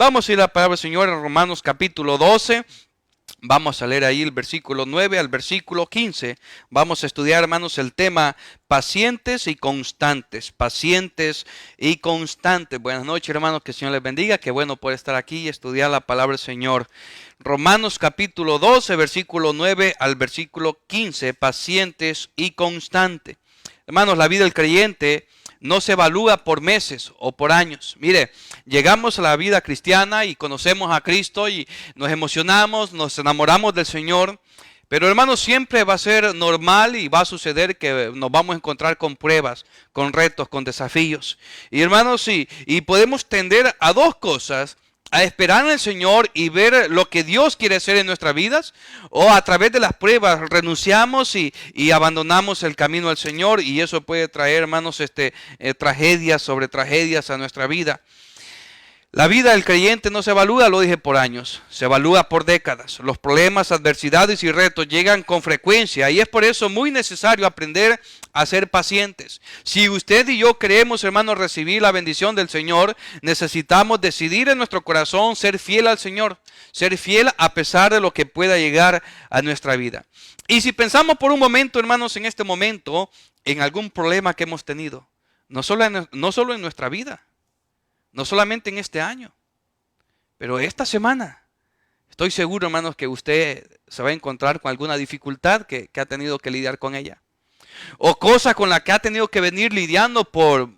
Vamos a ir a la palabra del Señor en Romanos capítulo 12. Vamos a leer ahí el versículo 9 al versículo 15. Vamos a estudiar, hermanos, el tema pacientes y constantes. Pacientes y constantes. Buenas noches, hermanos. Que el Señor les bendiga. Qué bueno poder estar aquí y estudiar la palabra del Señor. Romanos capítulo 12, versículo 9 al versículo 15. Pacientes y constantes. Hermanos, la vida del creyente no se evalúa por meses o por años. Mire, llegamos a la vida cristiana y conocemos a Cristo y nos emocionamos, nos enamoramos del Señor. Pero hermanos, siempre va a ser normal y va a suceder que nos vamos a encontrar con pruebas, con retos, con desafíos. Y hermanos, y podemos tender a dos cosas: a esperar en el Señor y ver lo que Dios quiere hacer en nuestras vidas, o a través de las pruebas renunciamos y abandonamos el camino al Señor, y eso puede traer, hermanos, tragedias sobre tragedias a nuestra vida. La vida del creyente no se evalúa, lo dije, por años, se evalúa por décadas. Los problemas, adversidades y retos llegan con frecuencia y es por eso muy necesario aprender a ser pacientes. Si usted y yo queremos, hermanos, recibir la bendición del Señor, necesitamos decidir en nuestro corazón ser fiel al Señor, ser fiel a pesar de lo que pueda llegar a nuestra vida. Y si pensamos por un momento, hermanos, en este momento, en algún problema que hemos tenido, no solo en nuestra vida, no solamente en este año, pero esta semana, estoy seguro, hermanos, que usted se va a encontrar con alguna dificultad que ha tenido que lidiar con ella. O cosa con la que ha tenido que venir lidiando por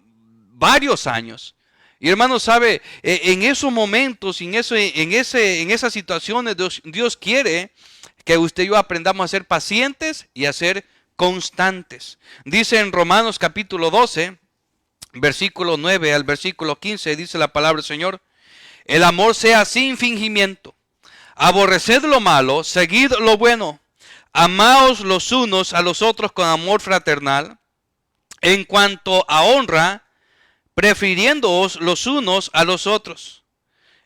varios años. Y hermanos, sabe, en esos momentos, en esas situaciones, Dios quiere que usted y yo aprendamos a ser pacientes y a ser constantes. Dice en Romanos capítulo 12, versículo 9 al versículo 15, dice la palabra del Señor: el amor sea sin fingimiento, aborreced lo malo, seguid lo bueno, amaos los unos a los otros con amor fraternal, en cuanto a honra, prefiriéndoos los unos a los otros,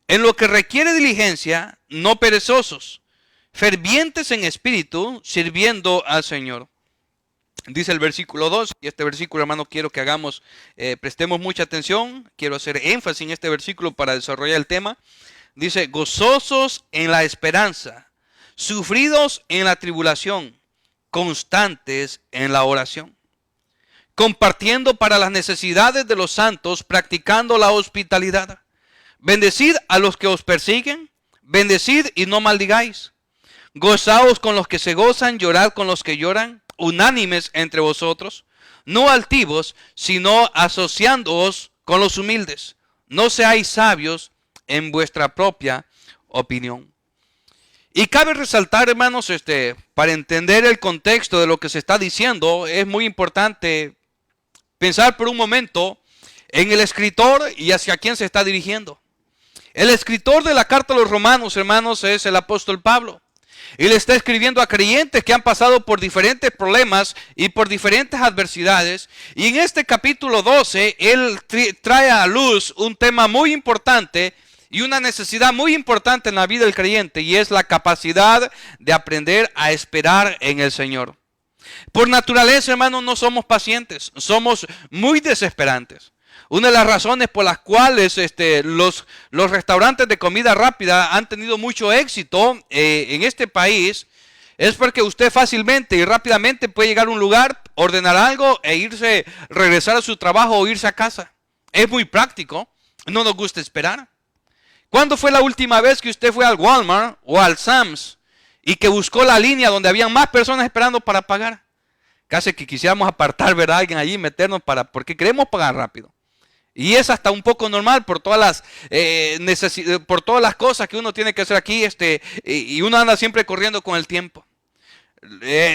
en lo que requiere diligencia, no perezosos, fervientes en espíritu, sirviendo al Señor. Dice el versículo 2, y este versículo, hermano, quiero que prestemos mucha atención, quiero hacer énfasis en este versículo para desarrollar el tema. Dice: gozosos en la esperanza, sufridos en la tribulación, constantes en la oración, compartiendo para las necesidades de los santos, practicando la hospitalidad. Bendecid a los que os persiguen, bendecid y no maldigáis. Gozaos con los que se gozan, llorad con los que lloran, unánimes entre vosotros, no altivos, sino asociándoos con los humildes. No seáis sabios en vuestra propia opinión. Y cabe resaltar, hermanos, para entender el contexto de lo que se está diciendo, es muy importante pensar por un momento en el escritor y hacia quién se está dirigiendo. El escritor de la carta a los Romanos, hermanos, es el apóstol Pablo. Y le está escribiendo a creyentes que han pasado por diferentes problemas y por diferentes adversidades. Y en este capítulo 12, él trae a luz un tema muy importante y una necesidad muy importante en la vida del creyente, y es la capacidad de aprender a esperar en el Señor. Por naturaleza, hermanos, no somos pacientes, somos muy desesperantes. Una de las razones por las cuales los restaurantes de comida rápida han tenido mucho éxito en este país es porque usted fácilmente y rápidamente puede llegar a un lugar, ordenar algo e regresar a su trabajo o irse a casa. Es muy práctico, no nos gusta esperar. ¿Cuándo fue la última vez que usted fue al Walmart o al Sam's y que buscó la línea donde habían más personas esperando para pagar? Casi que quisiéramos apartar, ¿verdad?, alguien allí y meternos porque queremos pagar rápido. Y es hasta un poco normal por todas las cosas que uno tiene que hacer aquí, y uno anda siempre corriendo con el tiempo.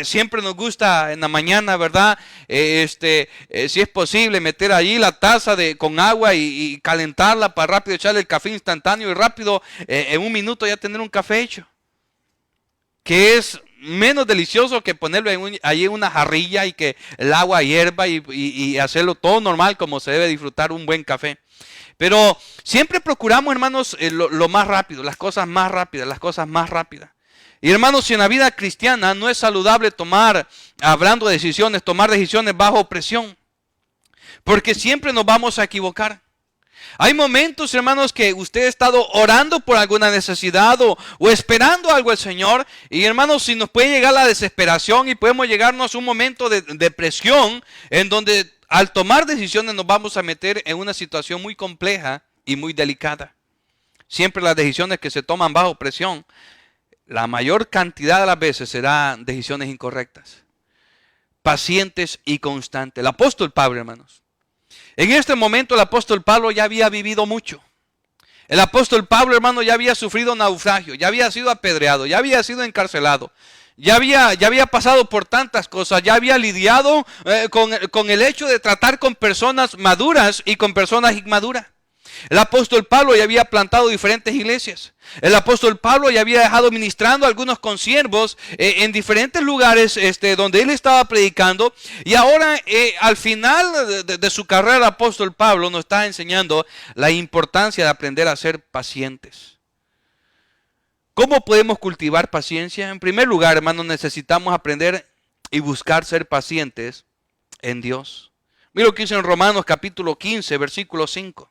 Siempre nos gusta en la mañana, ¿verdad? Si es posible, meter allí la taza con agua y calentarla para rápido echarle el café instantáneo y rápido, en un minuto ya tener un café hecho. Que es menos delicioso que ponerlo ahí en una jarrilla y que el agua hierva y hacerlo todo normal como se debe disfrutar un buen café. Pero siempre procuramos, hermanos, lo más rápido, las cosas más rápidas, las cosas más rápidas. Y hermanos, si en la vida cristiana no es saludable tomar decisiones bajo presión, porque siempre nos vamos a equivocar. Hay momentos, hermanos, que usted ha estado orando por alguna necesidad o esperando algo del Señor. Y hermanos, si nos puede llegar la desesperación y podemos llegarnos a un momento de depresión en donde al tomar decisiones nos vamos a meter en una situación muy compleja y muy delicada. Siempre las decisiones que se toman bajo presión, la mayor cantidad de las veces serán decisiones incorrectas. Pacientes y constantes. El apóstol Pablo, hermanos. En este momento el apóstol Pablo ya había vivido mucho. El apóstol Pablo, hermano, ya había sufrido naufragio, ya había sido apedreado, ya había sido encarcelado. Ya había pasado por tantas cosas, ya había lidiado con el hecho de tratar con personas maduras y con personas inmaduras. El apóstol Pablo ya había plantado diferentes iglesias. El apóstol Pablo ya había dejado ministrando a algunos consiervos en diferentes lugares donde él estaba predicando. Y ahora al final de su carrera, el apóstol Pablo nos está enseñando la importancia de aprender a ser pacientes. ¿Cómo podemos cultivar paciencia? En primer lugar, hermanos, necesitamos aprender y buscar ser pacientes en Dios. Mira lo que dice en Romanos capítulo 15, versículo 5.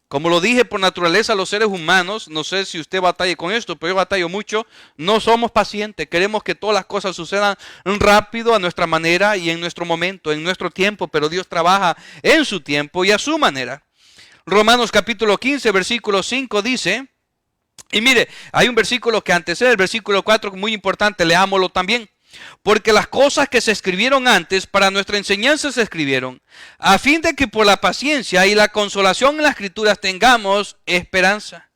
Como lo dije, por naturaleza los seres humanos, no sé si usted batalle con esto, pero yo batallo mucho, no somos pacientes. Queremos que todas las cosas sucedan rápido, a nuestra manera y en nuestro momento, en nuestro tiempo, pero Dios trabaja en su tiempo y a su manera. Romanos capítulo 15, versículo 5 dice, y mire, hay un versículo que antecede el versículo 4, muy importante, leámoslo también. Porque las cosas que se escribieron antes para nuestra enseñanza se escribieron, a fin de que por la paciencia y la consolación en las escrituras tengamos esperanza.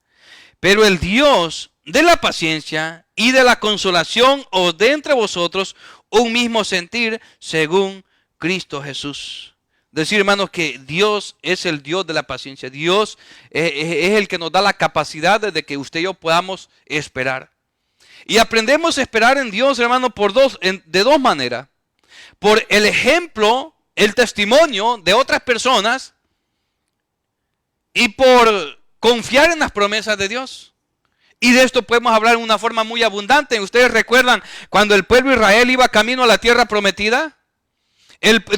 Pero el Dios de la paciencia y de la consolación os dé entre vosotros un mismo sentir según Cristo Jesús. Decir, hermanos, que Dios es el Dios de la paciencia. Dios es el que nos da la capacidad de que usted y yo podamos esperar. Y aprendemos a esperar en Dios, hermano, de dos maneras. Por el ejemplo, el testimonio de otras personas y por confiar en las promesas de Dios. Y de esto podemos hablar de una forma muy abundante. Ustedes recuerdan cuando el pueblo de Israel iba camino a la tierra prometida.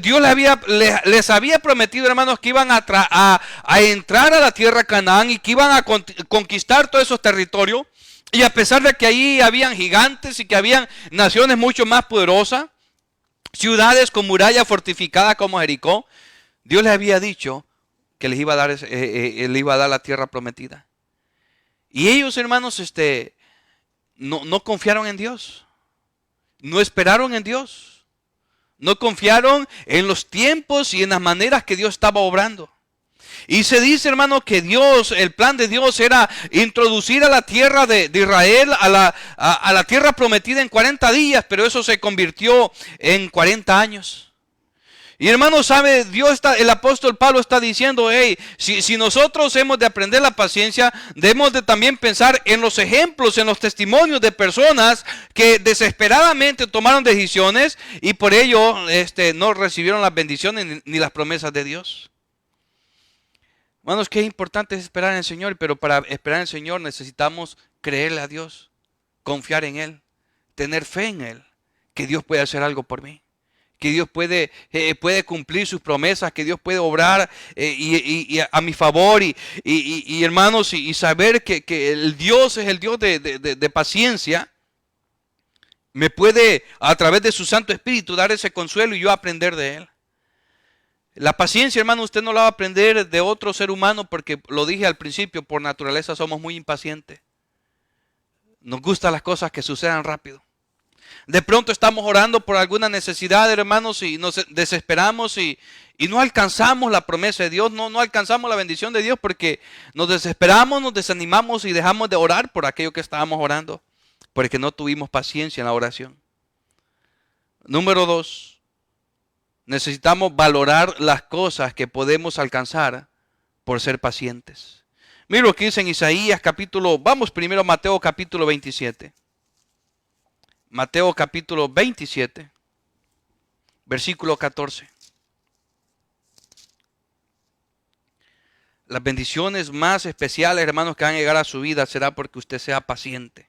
Dios les había prometido, hermanos, que iban a entrar a la tierra Canaán y que iban a conquistar todos esos territorios. Y a pesar de que ahí habían gigantes y que habían naciones mucho más poderosas, ciudades con murallas fortificadas como Jericó, Dios les había dicho que les iba a dar la tierra prometida. Y ellos, hermanos, no confiaron en Dios, no esperaron en Dios, no confiaron en los tiempos y en las maneras que Dios estaba obrando. Y se dice, hermano, que el plan de Dios era introducir a la tierra de Israel, a la tierra prometida en 40 días, pero eso se convirtió en 40 años. Y hermano, sabe, el apóstol Pablo está diciendo, hey, si nosotros hemos de aprender la paciencia, debemos de también pensar en los ejemplos, en los testimonios de personas que desesperadamente tomaron decisiones y por ello no recibieron las bendiciones ni las promesas de Dios. Hermanos, qué importante es esperar en el Señor, pero para esperar en el Señor necesitamos creerle a Dios, confiar en Él, tener fe en Él, que Dios puede hacer algo por mí, que Dios puede cumplir sus promesas, que Dios puede obrar y a mi favor y hermanos, y saber que el Dios es el Dios de paciencia, me puede a través de su Santo Espíritu dar ese consuelo y yo aprender de Él. La paciencia, hermano, usted no la va a aprender de otro ser humano porque, lo dije al principio, por naturaleza somos muy impacientes. Nos gustan las cosas que sucedan rápido. De pronto estamos orando por alguna necesidad, hermanos, y nos desesperamos y no alcanzamos la promesa de Dios, no alcanzamos la bendición de Dios porque nos desesperamos, nos desanimamos y dejamos de orar por aquello que estábamos orando, porque no tuvimos paciencia en la oración. Número 2. Necesitamos valorar las cosas que podemos alcanzar por ser pacientes. Mira lo que dice en Isaías vamos primero a Mateo capítulo 27. Mateo capítulo 27, versículo 14. Las bendiciones más especiales, hermanos, que van a llegar a su vida será porque usted sea paciente.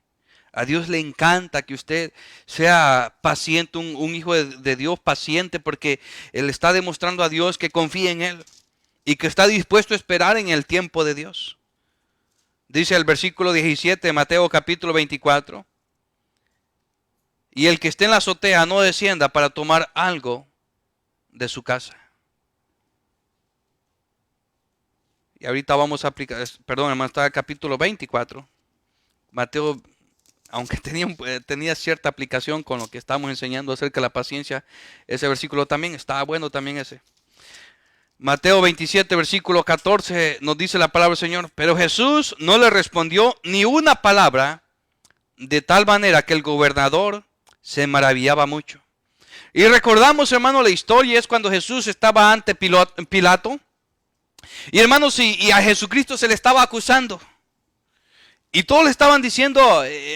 A Dios le encanta que usted sea paciente, un hijo de Dios paciente, porque Él está demostrando a Dios que confía en Él. y que está dispuesto a esperar en el tiempo de Dios. Dice el versículo 17 de Mateo capítulo 24. Y el que esté en la azotea no descienda para tomar algo de su casa. Y ahorita vamos a aplicar, perdón hermano, está el capítulo 24. Mateo, aunque tenía cierta aplicación con lo que estamos enseñando acerca de la paciencia, ese versículo también estaba bueno también ese. Mateo 27, versículo 14, nos dice la palabra del Señor. Pero Jesús no le respondió ni una palabra, de tal manera que el gobernador se maravillaba mucho. Y recordamos, hermano, la historia es cuando Jesús estaba ante Pilato. Y hermanos, y a Jesucristo se le estaba acusando. Y todos le estaban diciendo,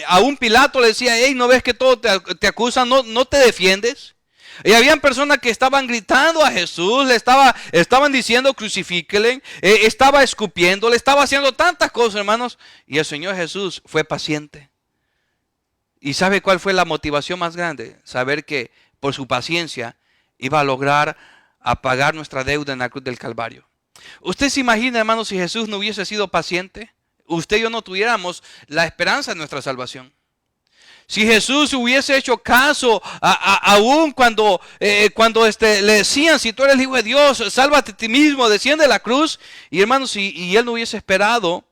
a un Pilato le decía, hey, ¿no ves que todos te acusan? ¿No te defiendes? Y habían personas que estaban gritando a Jesús, estaban diciendo crucifíquele, estaba escupiendo, le estaba haciendo tantas cosas, hermanos. Y el Señor Jesús fue paciente. ¿Y sabe cuál fue la motivación más grande? Saber que por su paciencia iba a lograr apagar nuestra deuda en la cruz del Calvario. ¿Usted se imagina, hermanos, si Jesús no hubiese sido paciente? Usted y yo no tuviéramos la esperanza de nuestra salvación. Si Jesús hubiese hecho caso aún cuando le decían, si tú eres el Hijo de Dios, sálvate a ti mismo, desciende de la cruz. Y hermanos, y Él no hubiese esperado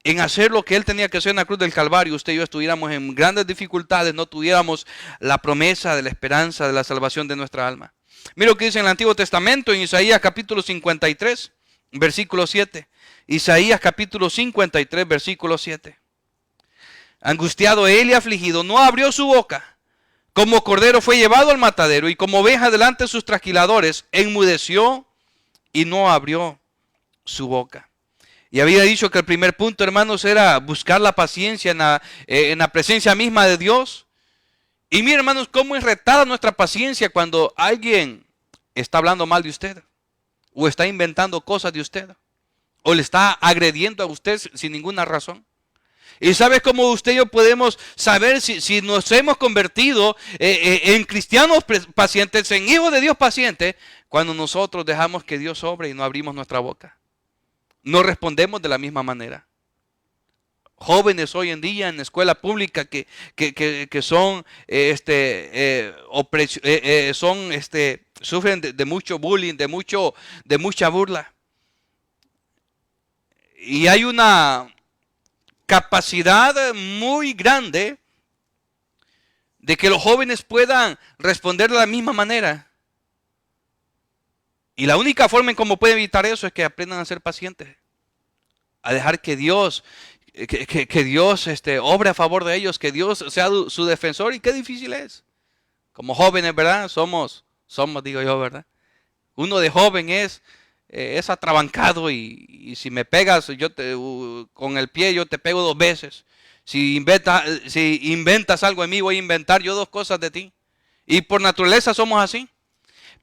en hacer lo que Él tenía que hacer en la cruz del Calvario, usted y yo estuviéramos en grandes dificultades, no tuviéramos la promesa de la esperanza de la salvación de nuestra alma. Mira lo que dice en el Antiguo Testamento, en Isaías capítulo 53, versículo 7. Isaías capítulo 53, versículo 7. Angustiado él y afligido, no abrió su boca. Como cordero fue llevado al matadero, y como oveja delante de sus trasquiladores, enmudeció y no abrió su boca. Y había dicho que el primer punto, hermanos, era buscar la paciencia en la presencia misma de Dios. Y miren, hermanos, cómo es retada nuestra paciencia cuando alguien está hablando mal de usted, o está inventando cosas de usted, o le está agrediendo a usted sin ninguna razón. Y ¿sabes cómo usted y yo podemos saber si nos hemos convertido en cristianos pacientes, en hijos de Dios pacientes? Cuando nosotros dejamos que Dios obre y no abrimos nuestra boca. No respondemos de la misma manera. Jóvenes hoy en día en la escuela pública que son, sufren de mucho bullying, de mucha burla. Y hay una capacidad muy grande de que los jóvenes puedan responder de la misma manera. Y la única forma en cómo pueden evitar eso es que aprendan a ser pacientes, a dejar que Dios obre a favor de ellos, que Dios sea su defensor. Y qué difícil es. Como jóvenes, ¿verdad? Somos, digo yo, ¿verdad? Uno de joven es atrabancado y si me pegas con el pie, yo te pego 2 veces. Si inventas algo en mí, voy a inventar yo 2 cosas de ti. Y por naturaleza somos así.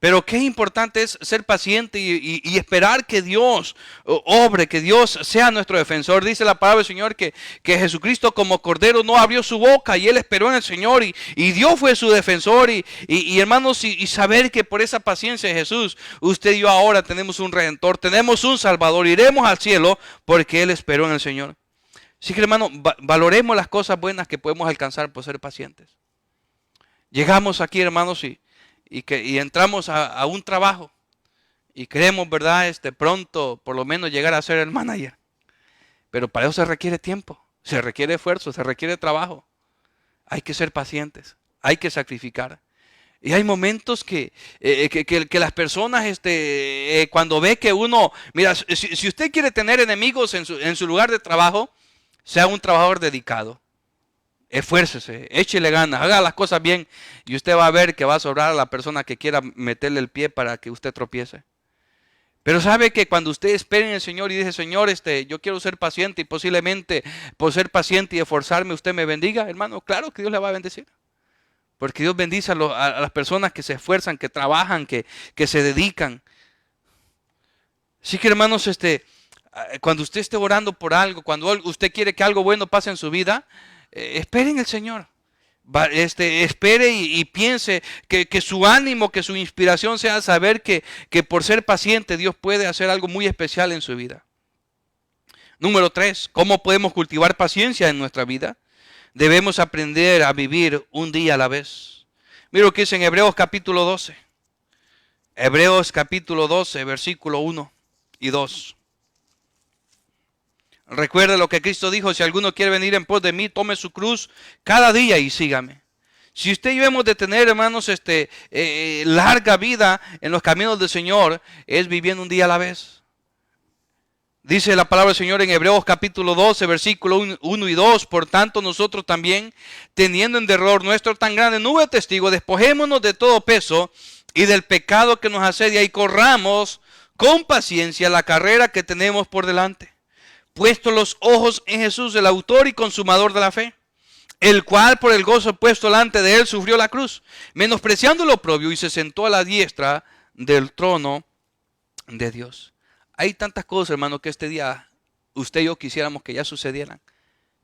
Pero qué importante es ser paciente y esperar que Dios obre, que Dios sea nuestro defensor. Dice la palabra del Señor que Jesucristo como cordero no abrió su boca y Él esperó en el Señor y Dios fue su defensor. Y hermanos, y saber que por esa paciencia de Jesús, usted y yo ahora tenemos un Redentor, tenemos un Salvador, iremos al cielo porque Él esperó en el Señor. Así que hermano, valoremos las cosas buenas que podemos alcanzar por ser pacientes. Llegamos aquí, hermanos, y entramos a un trabajo y queremos, ¿verdad? Pronto por lo menos llegar a ser el manager. Pero para eso se requiere tiempo, se requiere esfuerzo, se requiere trabajo. Hay que ser pacientes, hay que sacrificar. Y hay momentos que las personas, cuando ve que uno, mira, si usted quiere tener enemigos en su lugar de trabajo, sea un trabajador dedicado. Esfuércese, échele ganas, haga las cosas bien y usted va a ver que va a sobrar a la persona que quiera meterle el pie para que usted tropiece. Pero sabe que cuando usted espera en el Señor y dice, Señor, yo quiero ser paciente y posiblemente por ser paciente y esforzarme usted me bendiga, hermano, claro que Dios le va a bendecir. Porque Dios bendice a las personas que se esfuerzan, que trabajan, que se dedican. Así que hermanos, cuando usted esté orando por algo, cuando usted quiere que algo bueno pase en su vida, espere en el Señor. espere y piense que su ánimo, que su inspiración sea saber que por ser paciente Dios puede hacer algo muy especial en su vida. Número 3, ¿cómo podemos cultivar paciencia en nuestra vida? Debemos aprender a vivir un día a la vez. Mira lo que dice en Hebreos capítulo 12. Hebreos capítulo 12, versículo 1 y 2. Recuerda lo que Cristo dijo: si alguno quiere venir en pos de mí, tome su cruz cada día y sígame. Si usted y yo hemos de tener, hermanos, larga vida en los caminos del Señor, es viviendo un día a la vez. Dice la palabra del Señor en Hebreos capítulo 12, versículo 1 y 2. Por tanto, nosotros también, teniendo en derredor nuestro tan grande nube de testigos, despojémonos de todo peso y del pecado que nos asedia, y corramos con paciencia la carrera que tenemos por delante, puesto los ojos en Jesús, el autor y consumador de la fe, el cual por el gozo puesto delante de él sufrió la cruz, menospreciando lo oprobio, y se sentó a la diestra del trono de Dios. Hay tantas cosas, hermano, que este día usted y yo quisiéramos que ya sucedieran,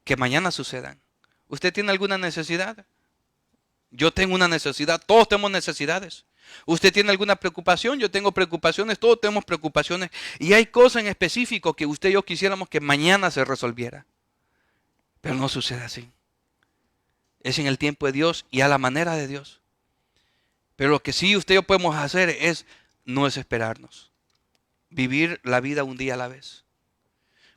que mañana sucedan. ¿Usted tiene alguna necesidad? Yo tengo una necesidad, todos tenemos necesidades. ¿Usted tiene alguna preocupación? Yo tengo preocupaciones, todos tenemos preocupaciones. Y hay cosas en específico que usted y yo quisiéramos que mañana se resolviera. Pero no sucede así. Es en el tiempo de Dios y a la manera de Dios. Pero lo que sí usted y yo podemos hacer es no desesperarnos. Vivir la vida un día a la vez.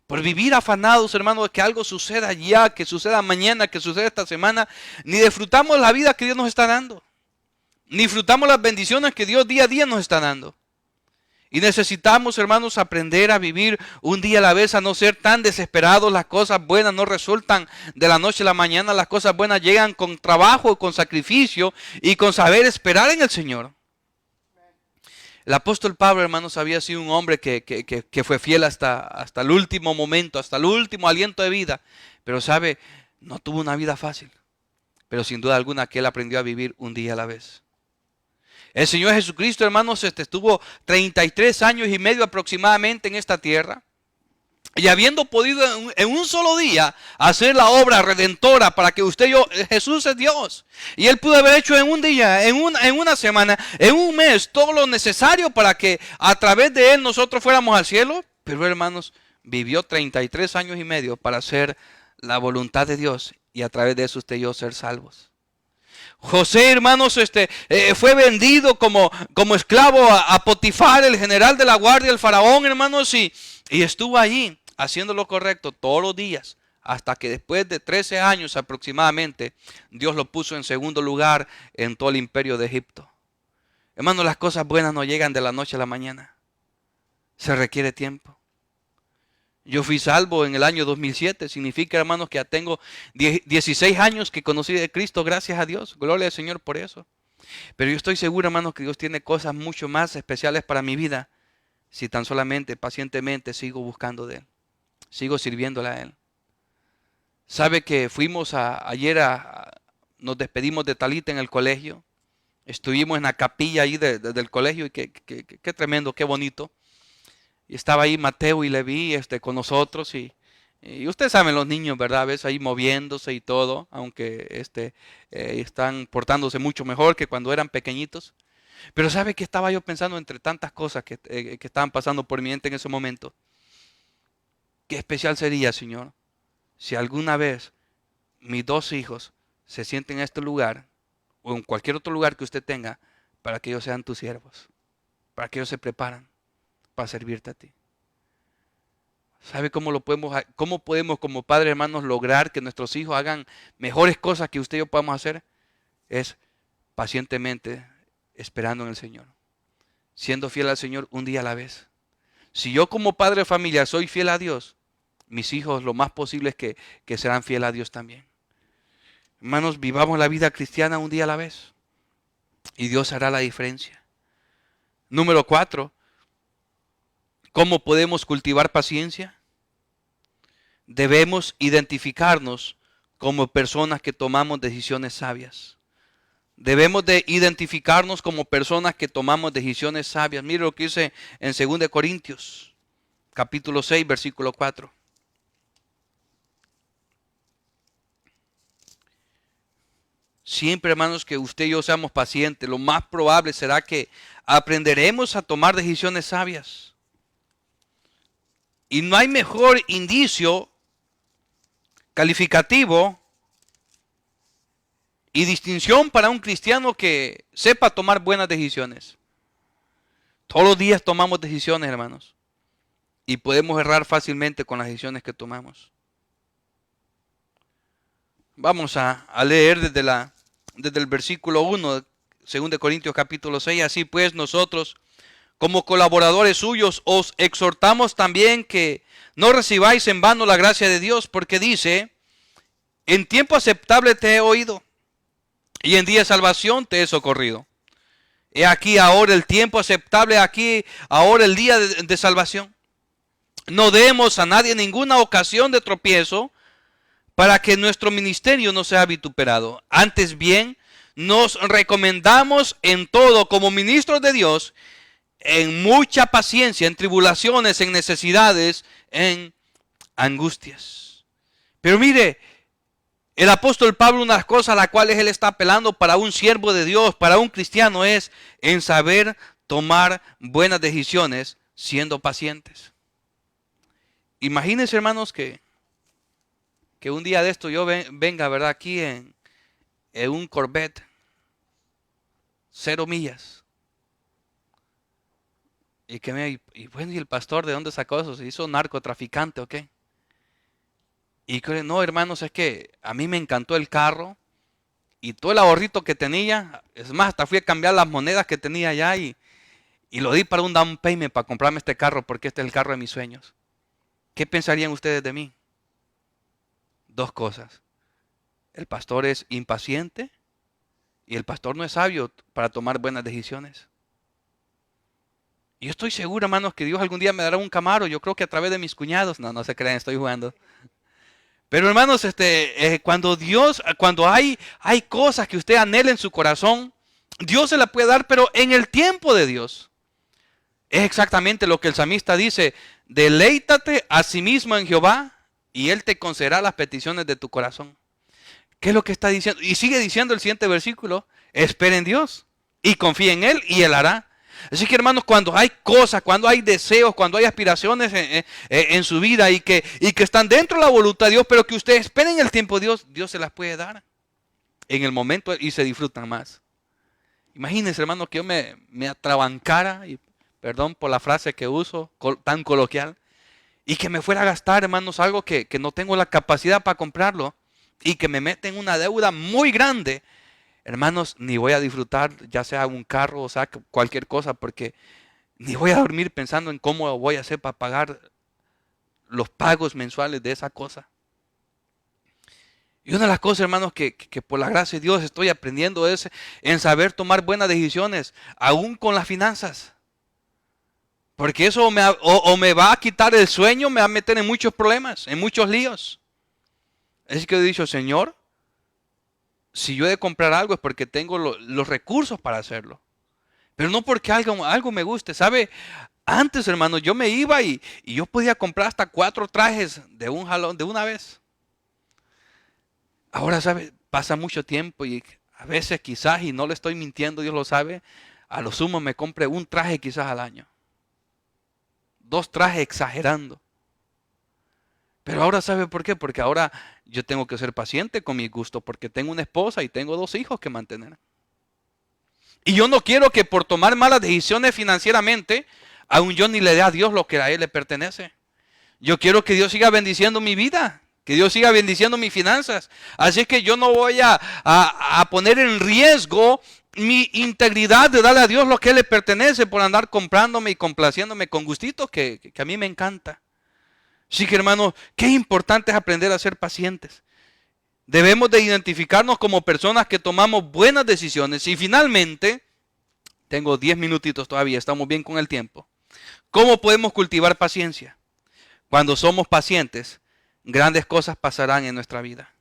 Por vivir afanados, hermanos, de que algo suceda ya, que suceda mañana, que suceda esta semana, ni disfrutamos la vida que Dios nos está dando. Ni disfrutamos las bendiciones que Dios día a día nos está dando. Y necesitamos, hermanos, aprender a vivir un día a la vez, a no ser tan desesperados. Las cosas buenas no resultan de la noche a la mañana. Las cosas buenas llegan con trabajo, con sacrificio y con saber esperar en el Señor. El apóstol Pablo, hermanos, había sido un hombre que fue fiel hasta el último momento, hasta el último aliento de vida. Pero sabe, no tuvo una vida fácil. Pero sin duda alguna que él aprendió a vivir un día a la vez. El Señor Jesucristo, hermanos, estuvo 33 años y medio aproximadamente en esta tierra. Y habiendo podido en un solo día hacer la obra redentora para que usted y yo, Jesús es Dios. Y Él pudo haber hecho en un día, en una semana, en un mes, todo lo necesario para que a través de Él nosotros fuéramos al cielo. Pero hermanos, vivió 33 años y medio para hacer la voluntad de Dios y a través de eso usted y yo ser salvos. José, hermanos, fue vendido como esclavo a Potifar, el general de la guardia, el faraón, hermanos, y estuvo allí haciendo lo correcto todos los días, hasta que después de 13 años aproximadamente, Dios lo puso en segundo lugar en todo el imperio de Egipto. Hermanos, las cosas buenas no llegan de la noche a la mañana. Se requiere tiempo. Yo fui salvo en el año 2007. Significa, hermanos, que ya tengo 16 años que conocí de Cristo, gracias a Dios. Gloria al Señor por eso. Pero yo estoy seguro, hermanos, que Dios tiene cosas mucho más especiales para mi vida, si tan solamente, pacientemente sigo buscando de Él. Sigo sirviéndole a Él. ¿Sabe que fuimos ayer nos despedimos de Talita en el colegio? Estuvimos en la capilla ahí del colegio y qué tremendo, qué bonito. Y estaba ahí Mateo y Leví con nosotros y ustedes saben los niños, ¿verdad? A veces ahí moviéndose y todo, aunque están portándose mucho mejor que cuando eran pequeñitos. Pero ¿sabe qué estaba yo pensando entre tantas cosas que estaban pasando por mi mente en ese momento? Qué especial sería, Señor, si alguna vez mis dos hijos se sienten en este lugar o en cualquier otro lugar que usted tenga para que ellos sean tus siervos, para que ellos se preparan para servirte a ti. ¿Sabe cómo podemos como padres, hermanos, lograr que nuestros hijos hagan mejores cosas que usted y yo podamos hacer? Es pacientemente esperando en el Señor, siendo fiel al Señor un día a la vez. Si yo como padre de familia soy fiel a Dios, mis hijos lo más posible es que serán fieles a Dios también. Hermanos, vivamos la vida cristiana un día a la vez y Dios hará la diferencia. Número 4. ¿Cómo podemos cultivar paciencia? Debemos identificarnos como personas que tomamos decisiones sabias. Debemos de identificarnos como personas que tomamos decisiones sabias. Mire lo que dice en 2 Corintios, capítulo 6, versículo 4. siempre, hermanos, que usted y yo seamos pacientes, lo más probable será que aprenderemos a tomar decisiones sabias. Y no hay mejor indicio calificativo y distinción para un cristiano que sepa tomar buenas decisiones. Todos los días tomamos decisiones, hermanos, y podemos errar fácilmente con las decisiones que tomamos. Vamos a leer desde el versículo 1, 2 Corintios capítulo 6. Así pues, nosotros, como colaboradores suyos, os exhortamos también que no recibáis en vano la gracia de Dios, porque dice, en tiempo aceptable te he oído, y en día de salvación te he socorrido. He aquí ahora el tiempo aceptable, aquí ahora el día de salvación. No demos a nadie ninguna ocasión de tropiezo, para que nuestro ministerio no sea vituperado. Antes bien, nos recomendamos en todo como ministros de Dios, en mucha paciencia, en tribulaciones, en necesidades, en angustias. Pero mire, el apóstol Pablo, unas cosas a las cuales él está apelando para un siervo de Dios, para un cristiano, es en saber tomar buenas decisiones siendo pacientes. Imagínense, hermanos, que un día de esto yo venga, ¿verdad? Aquí en un Corvette, 0 millas. Y bueno, ¿y el pastor de dónde sacó eso? ¿Se hizo narcotraficante o qué? Y que no, hermanos, es que a mí me encantó el carro y todo el ahorrito que tenía. Es más, hasta fui a cambiar las monedas que tenía allá y lo di para un down payment para comprarme este carro porque este es el carro de mis sueños. ¿Qué pensarían ustedes de mí? Dos cosas. El pastor es impaciente y el pastor no es sabio para tomar buenas decisiones. Yo estoy seguro, hermanos, que Dios algún día me dará un Camaro. Yo creo que a través de mis cuñados. No se crean, estoy jugando. Pero hermanos, cuando hay cosas que usted anhela en su corazón, Dios se la puede dar, pero en el tiempo de Dios. Es exactamente lo que el salmista dice: deleítate a sí mismo en Jehová y Él te concederá las peticiones de tu corazón. ¿Qué es lo que está diciendo? Y sigue diciendo el siguiente versículo: espera en Dios y confía en Él y Él hará. Así que, hermanos, cuando hay cosas, cuando hay deseos, cuando hay aspiraciones en su vida y que están dentro de la voluntad de Dios, pero que ustedes esperen el tiempo de Dios, Dios se las puede dar en el momento y se disfrutan más. Imagínense, hermanos, que yo me atrabancara, y perdón por la frase que uso, tan coloquial, y que me fuera a gastar, hermanos, algo que no tengo la capacidad para comprarlo y que me mete en una deuda muy grande. Hermanos, ni voy a disfrutar, ya sea un carro o sea cualquier cosa, porque ni voy a dormir pensando en cómo voy a hacer para pagar los pagos mensuales de esa cosa. Y una de las cosas, hermanos, que por la gracia de Dios estoy aprendiendo es en saber tomar buenas decisiones, aún con las finanzas. Porque eso o me va a quitar el sueño, me va a meter en muchos problemas, en muchos líos. Así que he dicho, Señor, si yo he de comprar algo es porque tengo los recursos para hacerlo. Pero no porque algo me guste. ¿Sabe? Antes, hermano, yo me iba y yo podía comprar hasta 4 trajes de un jalón, de una vez. Ahora, ¿sabe? Pasa mucho tiempo y a veces quizás, y no le estoy mintiendo, Dios lo sabe, a lo sumo me compre un traje quizás al año. 2 trajes exagerando. Pero ahora, ¿sabe por qué? Porque ahora yo tengo que ser paciente con mi gusto, porque tengo una esposa y tengo 2 hijos que mantener. Y yo no quiero que por tomar malas decisiones financieramente, aún yo ni le dé a Dios lo que a Él le pertenece. Yo quiero que Dios siga bendiciendo mi vida, que Dios siga bendiciendo mis finanzas. Así que yo no voy a poner en riesgo mi integridad de darle a Dios lo que le pertenece por andar comprándome y complaciéndome con gustitos que a mí me encanta. Así que, hermanos, qué importante es aprender a ser pacientes. Debemos de identificarnos como personas que tomamos buenas decisiones. Y finalmente, tengo 10 minutitos todavía, estamos bien con el tiempo. ¿Cómo podemos cultivar paciencia? Cuando somos pacientes, grandes cosas pasarán en nuestra vida.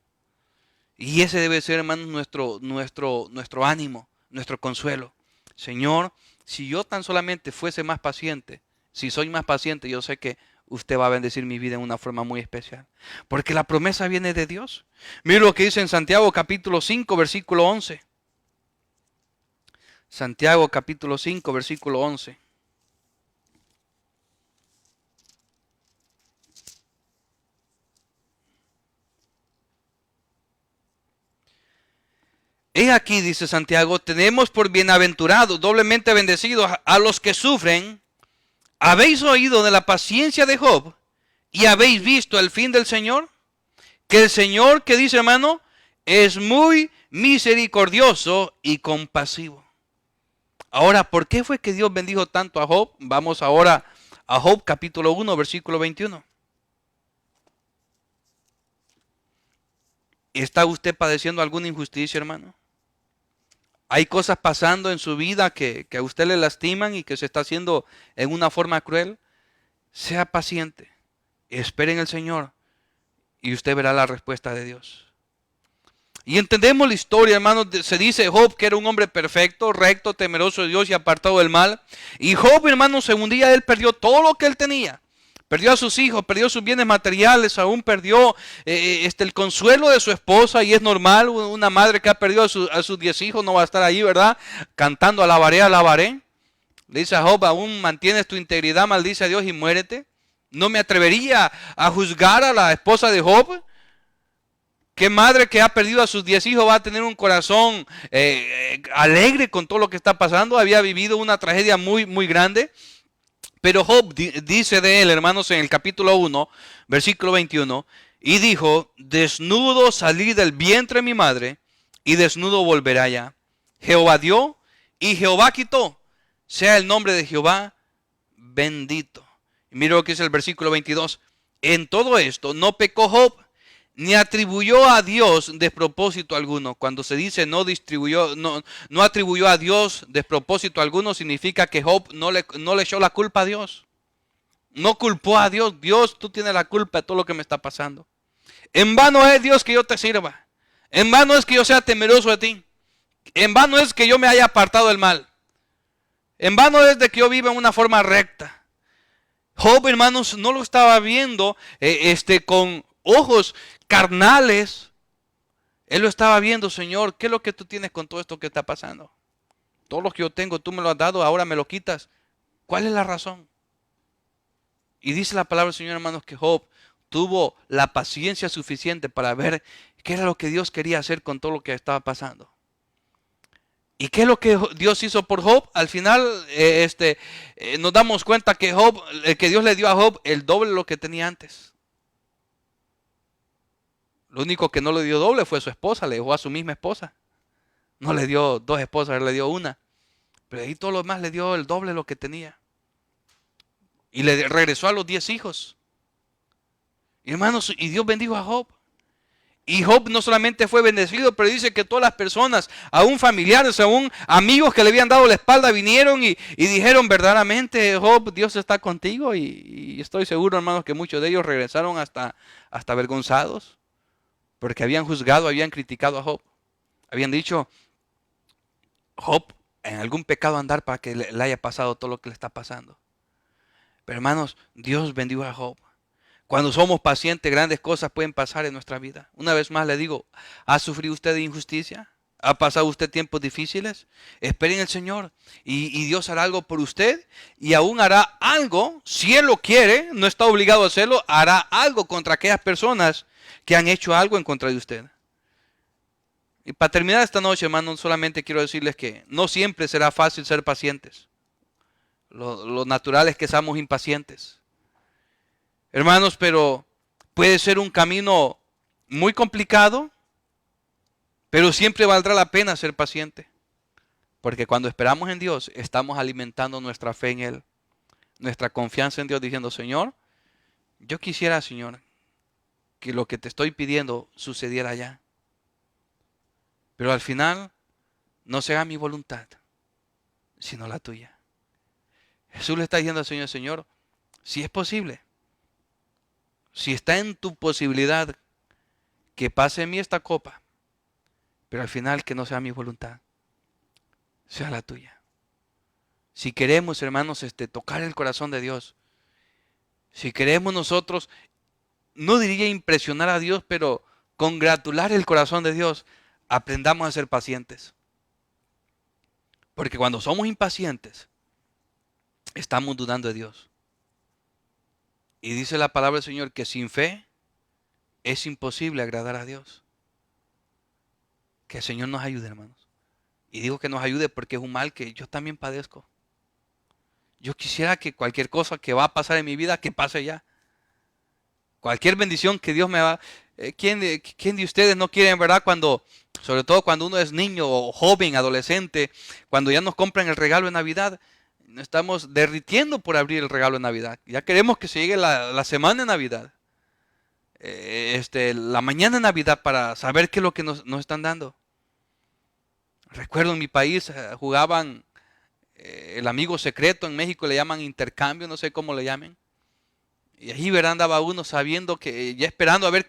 Y ese debe ser, hermanos, nuestro ánimo, nuestro consuelo. Señor, si yo tan solamente fuese más paciente, si soy más paciente, yo sé que usted va a bendecir mi vida en una forma muy especial. Porque la promesa viene de Dios. Mira lo que dice en Santiago capítulo 5, versículo 11. Santiago capítulo 5, versículo 11. He aquí, dice Santiago, tenemos por bienaventurados, doblemente bendecidos a los que sufren. ¿Habéis oído de la paciencia de Job y habéis visto el fin del Señor? Que el Señor, que dice hermano, es muy misericordioso y compasivo. Ahora, ¿por qué fue que Dios bendijo tanto a Job? Vamos ahora a Job capítulo 1, versículo 21. ¿Está usted padeciendo alguna injusticia, hermano? Hay cosas pasando en su vida que a usted le lastiman y que se está haciendo en una forma cruel. Sea paciente, espere en el Señor y usted verá la respuesta de Dios. Y entendemos la historia, hermanos. Se dice Job que era un hombre perfecto, recto, temeroso de Dios y apartado del mal. Y Job, hermanos, un día él perdió todo lo que él tenía. Perdió a sus hijos, perdió sus bienes materiales, aún perdió el consuelo de su esposa. Y es normal, una madre que ha perdido a sus 10 hijos no va a estar ahí, ¿verdad? Cantando alabaré, alabaré. Le dice a Job, aún mantienes tu integridad, maldice a Dios y muérete. No me atrevería a juzgar a la esposa de Job. ¿Qué madre que ha perdido a sus 10 hijos va a tener un corazón alegre con todo lo que está pasando? Había vivido una tragedia muy, muy grande. Pero Job dice de él, hermanos, en el capítulo 1, versículo 21, y dijo, desnudo salí del vientre de mi madre, y desnudo volveré allá. Jehová dio, y Jehová quitó. Sea el nombre de Jehová bendito. Y mira lo que dice el versículo 22. En todo esto no pecó Job, ni atribuyó a Dios despropósito alguno. Cuando se dice no atribuyó a Dios despropósito alguno, significa que Job no le echó la culpa a Dios. No culpó a Dios. Dios, tú tienes la culpa de todo lo que me está pasando. En vano es, Dios, que yo te sirva. En vano es que yo sea temeroso de ti. En vano es que yo me haya apartado del mal. En vano es de que yo viva en una forma recta. Job, hermanos, no lo estaba viendo con ojos carnales. Él lo estaba viendo, Señor, ¿qué es lo que tú tienes con todo esto que está pasando? Todo lo que yo tengo, tú me lo has dado, ahora me lo quitas. ¿Cuál es la razón? Y dice la palabra del Señor, hermanos, que Job tuvo la paciencia suficiente para ver qué era lo que Dios quería hacer con todo lo que estaba pasando. ¿Y qué es lo que Dios hizo por Job? Al final nos damos cuenta que que Dios le dio a Job el doble de lo que tenía antes. Lo único que no le dio doble fue su esposa, le dejó a su misma esposa. No le dio 2 esposas, le dio una. Pero ahí todo lo demás le dio el doble de lo que tenía. Y le regresó a los 10 hijos. Y hermanos, y Dios bendijo a Job. Y Job no solamente fue bendecido, pero dice que todas las personas, aún familiares, aún amigos que le habían dado la espalda, vinieron y dijeron verdaderamente, Job, Dios está contigo. Y estoy seguro, hermanos, que muchos de ellos regresaron hasta avergonzados. Porque habían juzgado, habían criticado a Job. Habían dicho, Job en algún pecado andar para que le haya pasado todo lo que le está pasando. Pero hermanos, Dios bendijo a Job. Cuando somos pacientes, grandes cosas pueden pasar en nuestra vida. Una vez más le digo, ¿ha sufrido usted de injusticia? ¿Ha pasado usted tiempos difíciles? Espere en el Señor y Dios hará algo por usted y aún hará algo, si Él lo quiere, no está obligado a hacerlo, hará algo contra aquellas personas que han hecho algo en contra de usted. Y para terminar esta noche, hermano, solamente quiero decirles que no siempre será fácil ser pacientes. Lo natural es que seamos impacientes. Hermanos, pero puede ser un camino muy complicado, pero siempre valdrá la pena ser paciente. Porque cuando esperamos en Dios, estamos alimentando nuestra fe en Él, nuestra confianza en Dios, diciendo, Señor, yo quisiera, Señor, que lo que te estoy pidiendo sucediera ya. Pero al final, no se haga mi voluntad, sino la tuya. Jesús le está diciendo al Señor, Señor, si es posible, si está en tu posibilidad que pase en mí esta copa, pero al final que no sea mi voluntad, sea la tuya. Si queremos, hermanos, tocar el corazón de Dios, Si queremos nosotros, no diría impresionar a Dios, pero congratular el corazón de Dios, aprendamos a ser pacientes. Porque cuando somos impacientes, estamos dudando de Dios. Y dice la palabra del Señor que sin fe es imposible agradar a Dios. Que el Señor nos ayude, hermanos. Y digo que nos ayude porque es un mal que yo también padezco. Yo quisiera que cualquier cosa que va a pasar en mi vida, que pase ya. Cualquier bendición que Dios me va... ¿Quién de ustedes no quiere, en verdad, cuando, sobre todo cuando uno es niño o joven, adolescente, cuando ya nos compran el regalo de Navidad, nos estamos derritiendo por abrir el regalo de Navidad? Ya queremos que se llegue la semana de Navidad, la mañana de Navidad, para saber qué es lo que nos están dando. Recuerdo en mi país jugaban el amigo secreto, en México le llaman intercambio, no sé cómo le llamen. Y ahí, verán, andaba uno sabiendo que, ya esperando a ver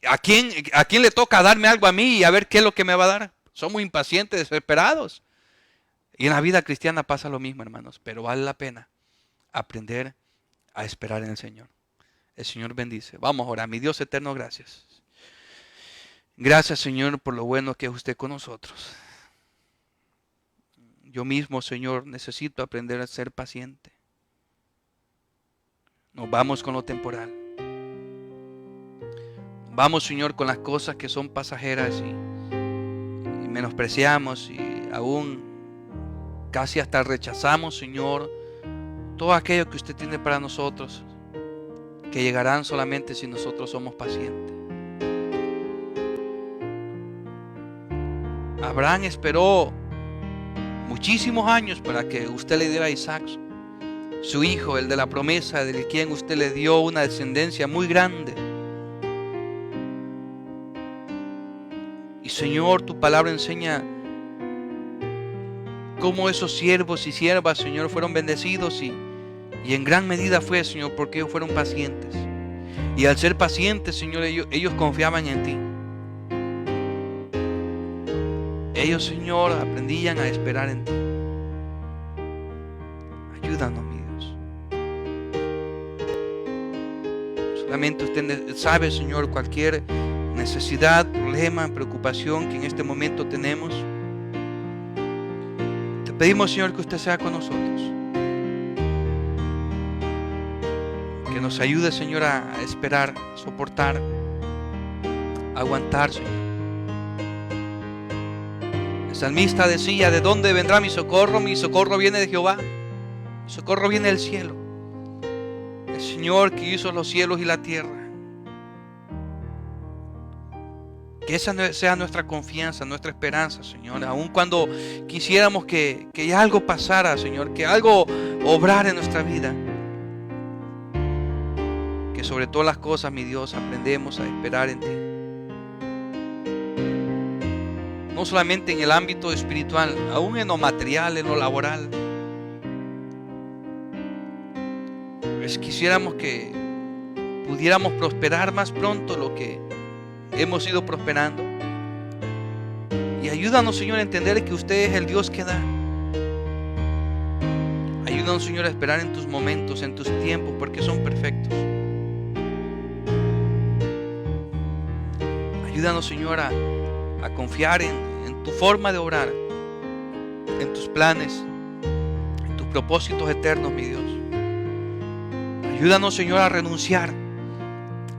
a quién le toca darme algo a mí y a ver qué es lo que me va a dar. Somos impacientes, desesperados. Y en la vida cristiana pasa lo mismo, hermanos, pero vale la pena aprender a esperar en el Señor. El Señor bendice. Vamos ahora, mi Dios eterno, gracias. Gracias, Señor, por lo bueno que es usted con nosotros. Yo mismo, Señor, necesito aprender a ser paciente. Nos vamos con lo temporal. Vamos, Señor, con las cosas que son pasajeras y menospreciamos y aún casi hasta rechazamos, Señor, todo aquello que usted tiene para nosotros, que llegarán solamente si nosotros somos pacientes. Abraham esperó muchísimos años para que usted le diera a Isaac, su hijo, el de la promesa, del quien usted le dio una descendencia muy grande. Y Señor, tu palabra enseña cómo esos siervos y siervas, Señor, fueron bendecidos y en gran medida fue, Señor, porque ellos fueron pacientes. Y al ser pacientes, Señor, ellos confiaban en ti. Ellos, Señor, aprendían a esperar en ti. Ayúdanos, mi Dios. Solamente usted sabe, Señor, cualquier necesidad, problema, preocupación que en este momento tenemos. Te pedimos, Señor, que usted sea con nosotros. Que nos ayude, Señor, a esperar, a soportar, a aguantar, Señor. El salmista decía: ¿de dónde vendrá mi socorro? Mi socorro viene de Jehová. Mi socorro viene del cielo. El Señor que hizo los cielos y la tierra. Que esa sea nuestra confianza, nuestra esperanza, Señor. Aun cuando quisiéramos que algo pasara, Señor, que algo obrara en nuestra vida. Que sobre todas las cosas, mi Dios, aprendemos a esperar en ti. No solamente en el ámbito espiritual, aún en lo material, en lo laboral. Pues quisiéramos que pudiéramos prosperar más pronto lo que hemos ido prosperando. Y ayúdanos, Señor, a entender que usted es el Dios que da. Ayúdanos, Señor, a esperar en tus momentos, en tus tiempos, porque son perfectos. Ayúdanos, Señor, a confiar en tu forma de obrar, en tus planes, en tus propósitos eternos, mi Dios. Ayúdanos, Señor, a renunciar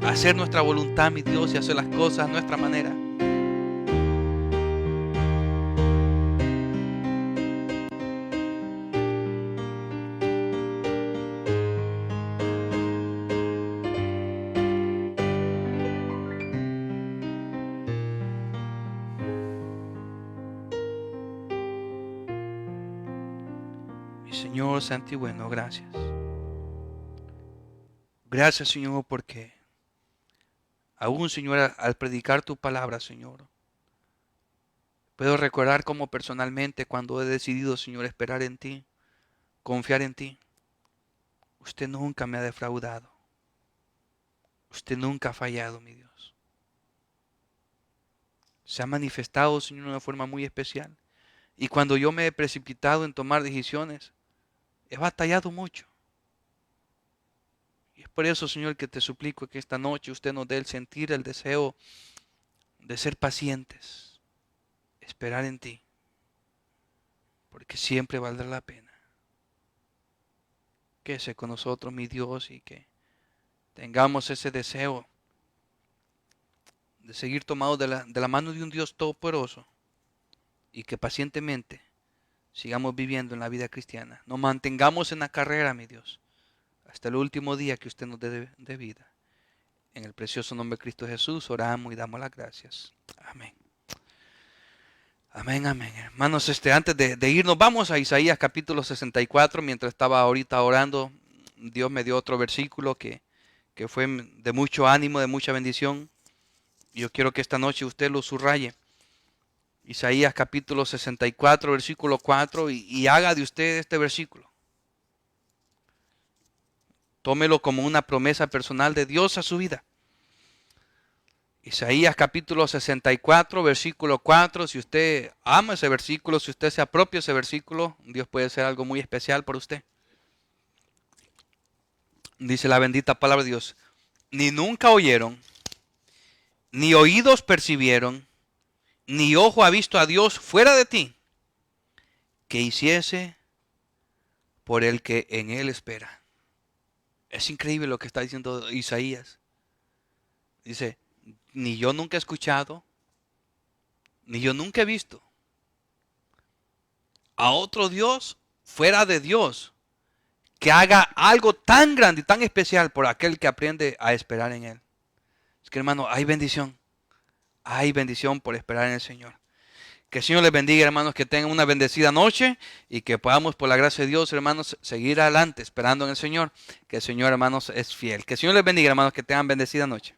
a hacer nuestra voluntad, mi Dios, y hacer las cosas a nuestra manera. Mi Señor santo y bueno, gracias. Gracias, Señor, porque aún, Señor, al predicar tu palabra, Señor, puedo recordar como personalmente cuando he decidido, Señor, esperar en ti, confiar en ti. Usted nunca me ha defraudado. Usted nunca ha fallado, mi Dios. Se ha manifestado, Señor, de una forma muy especial. Y cuando yo me he precipitado en tomar decisiones, he batallado mucho. Y es por eso, Señor, que te suplico que esta noche usted nos dé el sentir, el deseo de ser pacientes, esperar en ti, porque siempre valdrá la pena. Quédese con nosotros, mi Dios, y que tengamos ese deseo de seguir tomados de la mano de un Dios todopoderoso y que pacientemente sigamos viviendo en la vida cristiana. Nos mantengamos en la carrera, mi Dios, hasta el último día que usted nos dé de vida. En el precioso nombre de Cristo Jesús oramos y damos las gracias. Amén. Amén, amén. Hermanos, antes de irnos, vamos a Isaías capítulo 64. Mientras estaba ahorita orando, Dios me dio otro versículo que fue de mucho ánimo, de mucha bendición. Yo quiero que esta noche usted lo subraye. Isaías capítulo 64, versículo 4, y haga de usted este versículo. Tómelo como una promesa personal de Dios a su vida. Isaías capítulo 64, versículo 4. Si usted ama ese versículo, si usted se apropia ese versículo, Dios puede hacer algo muy especial por usted. Dice la bendita palabra de Dios: ni nunca oyeron, ni oídos percibieron, ni ojo ha visto a Dios fuera de ti, que hiciese por el que en él espera. Es increíble lo que está diciendo Isaías. Dice, ni yo nunca he escuchado, ni yo nunca he visto a otro Dios fuera de Dios que haga algo tan grande y tan especial por aquel que aprende a esperar en él. Es que, hermano, hay bendición por esperar en el Señor. Que el Señor les bendiga, hermanos, que tengan una bendecida noche y que podamos, por la gracia de Dios, hermanos, seguir adelante esperando en el Señor. Que el Señor, hermanos, es fiel. Que el Señor les bendiga, hermanos, que tengan bendecida noche.